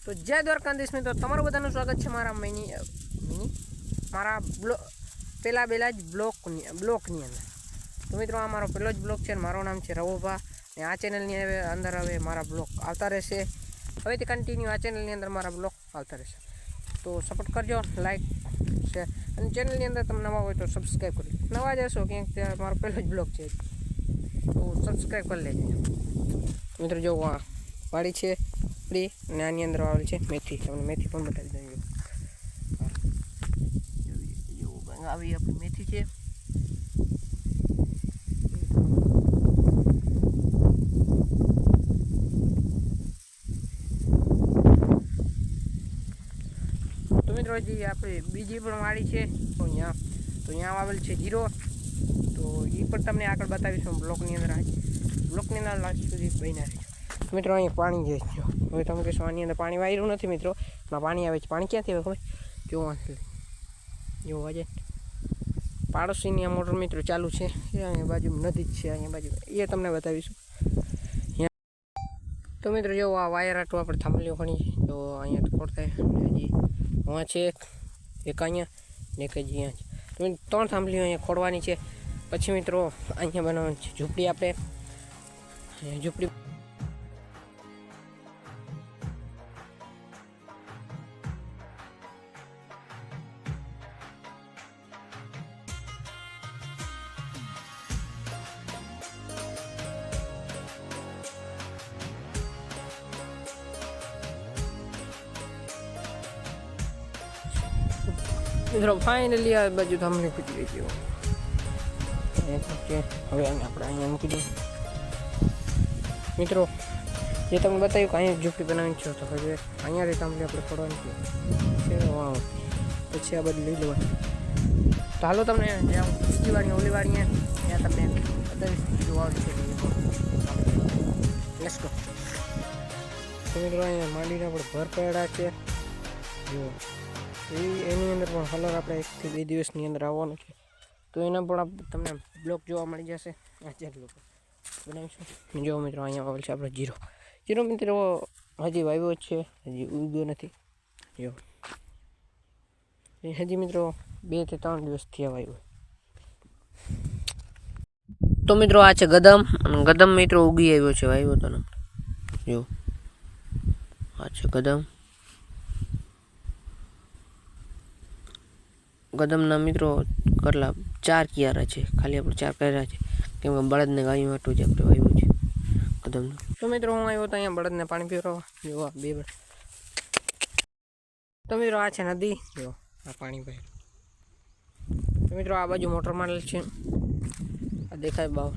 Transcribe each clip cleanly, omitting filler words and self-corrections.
તો જય દ્વારકાધીશ મિત્રો, તમારું બધાનું સ્વાગત છે મારા મારા પહેલા જ બ્લોકની અંદર. તો મિત્રો આ મારો પહેલો જ બ્લોક છે અને મારું નામ છે રવુભા. ને આ ચેનલની અંદર હવે મારા બ્લોક આવતા રહેશે. હવેથી કન્ટિન્યુ આ ચેનલની અંદર મારા બ્લોક આવતા રહેશે. તો સપોર્ટ કરજો, લાઈક શેર, અને ચેનલની અંદર તમે નવા હોય તો સબસ્ક્રાઈબ કરી નવા જ હશો ક્યાંક ત્યાં મારો પહેલો જ બ્લોક છે તો સબસ્ક્રાઈબ કરી લેજો. મિત્રો જો આ વાડી છે અને આની અંદર આવેલ છે મેથી. તમને મેથી પણ બતાવી દઉં. આવી આપણી મેથી છે. તો મિત્રો હજી આપણે બીજી પણ વાડી છે તો અહીંયા આવેલ છે જીરો. તો એ પણ તમને આગળ બતાવીશું બ્લોકની અંદર. બ્લોકની અંદર લાસ્ટ સુધી બહીને રહી. મિત્રો અહીંયા પાણી જે છે, હવે તમે કહેશો આની અંદર પાણી વાયરું નથી. મિત્રો એમાં પાણી આવે છે. પાણી ક્યાંથી આવે ખબર? જો આજે પાડોશીની આ મોટર મિત્રો ચાલુ છે. એ અહીંયા બાજુ નદી જ છે, અહીંયા બાજુ એ તમને બતાવીશું. તો મિત્રો જો આ વાયર આટલું આપણે થાંભલીઓ ઘણી છે. તો અહીંયા ખોડતા હજી વાં છે એક અહીંયા ને એક હજી અહીંયા છે. તો 3 થાંભલીઓ અહીંયા ખોડવાની છે. પછી મિત્રો અહીંયા બનાવવાની છે ઝૂંપડી. આપણે ઝૂંપડી મિત્રો ફાઇનલી આ બાજુ થાંભલી ખૂટી ગઈ છે. હવે આપણે અહીંયા મૂકી દઈએ. મિત્રો જે તમને બતાવ્યું કે અહીંયા ઝૂંપડી બનાવવાની છે, તો હવે અહીંયાથી થાંભલી આપણે ખોડવાની છે. પછી આ બધું લઈ લેવાનું. તો હાલો તમને જ્યાં બીજી વાળી ઓલી વાળી ત્યાં તમને બતાવીશ જોવા છે. Let's go. તો મિત્રો અહીંયા માંડીને આપણે ભર પડ્યા છે. જો એની અંદર પણ કલર આપણે 1 થી 2 દિવસની અંદર આવવાનો છે. તો એના પણ તમને બ્લોક જોવા મળી જશે. આ જે બ્લોક બનાવીશું. જો મિત્રો અહીંયા આવેલ છે આપણો જીરો મિત્રો હજી વાવ્યો છે, હજી ઉગ્યો નથી. જો એ હજી મિત્રો 2 થી 3 દિવસથી વાવ્યો. તો મિત્રો આ છે ગદમ મિત્રો ઉગી આવ્યો છે, વાવ્યો તો ને. જો આ છે ગદમના મિત્રો કેટલા 4 કિયારા છે. ખાલી આપણે 4 કર્યા છે, કેમ કે બળદને ગાયું હાટું જ આપણે વાવ્યું છે ગદમનું. તો મિત્રો હું આવ્યો તો અહીંયા બળદને પાણી પીવડાવવા. જો બે બળદ. તો મિત્રો આ છે નદી. જો આ પાણી ભાઈ. તો મિત્રો આ બાજુ મોટર માંડેલ છે. આ દેખાય બાવ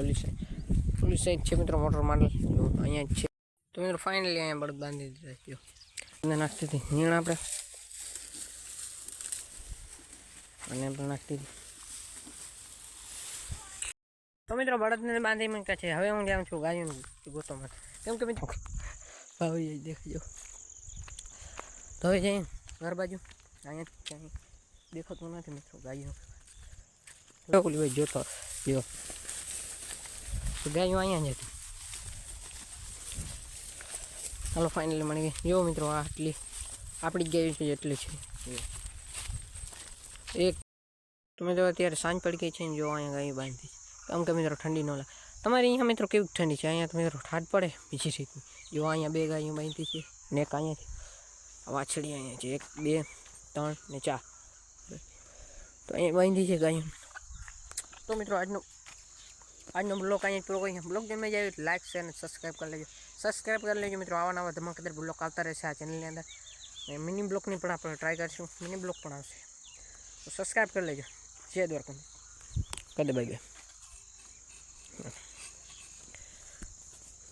ઓલી સાઈડ છે મિત્રો મોટર માંડેલ. જો અહીંયા જ છે. તો મિત્રો ફાઇનલી અહીંયા બળદ બાંધી દીધા છે. જો એને નાખતી હતી નીણ આપણે અને પણ નાખતી હતી. તો મિત્રો બળદને બાંધી મૂક્યા છે. હવે હું જાઉં છું ગાયોનું ગોતવા માટે, કેમ કે મિત્રો આવી દેખાજો. તો હવે જઈએ ઘર બાજુ. અહીંયા ક્યાંય દેખાતું નથી મિત્રો ગાયો. ઓલી ભાઈ જોતો જો ગાયો અહીંયા જ હતી. હાલો ફાઇનલી મળી ગઈ. જો મિત્રો આ આટલી આપણી જ ગાયો છે એટલી છે. એક તો મિત્રો અત્યારે સાંજ પડી ગઈ છે ને જો અહીંયા ગાય બાંધી. કેમ કે મિત્રો ઠંડી ન લાગે. તમારે અહીંયા મિત્રો કેવી ઠંડી છે? અહીંયા તો મિત્રો ઠાડ પડે બીજી રીતની. જો અહીંયા 2 ગાયો બાંધી છે ને એક અહીંયાથી વાછડી અહીંયા છે. 1 2 3 ને 4 તો અહીંયા બાંધી છે ગાયો. તો મિત્રો આજનો બ્લોગ અહીંયા પૂરો કરી. બ્લોગ ગમે જાય એટલે લાઈક શેર અને સબસ્ક્રાઈબ કરી લેજો. મિત્રો આવા નવા ધમાકેદાર બ્લોગ આવતા રહેશે આ ચેનલની અંદર. મિની બ્લોગની પણ આપણે ટ્રાય કરીશું. મિની બ્લોગ પણ આવશે, તો સબસ્ક્રાઈબ કરી લેજો. જય દ્વારકા. કદે બાય.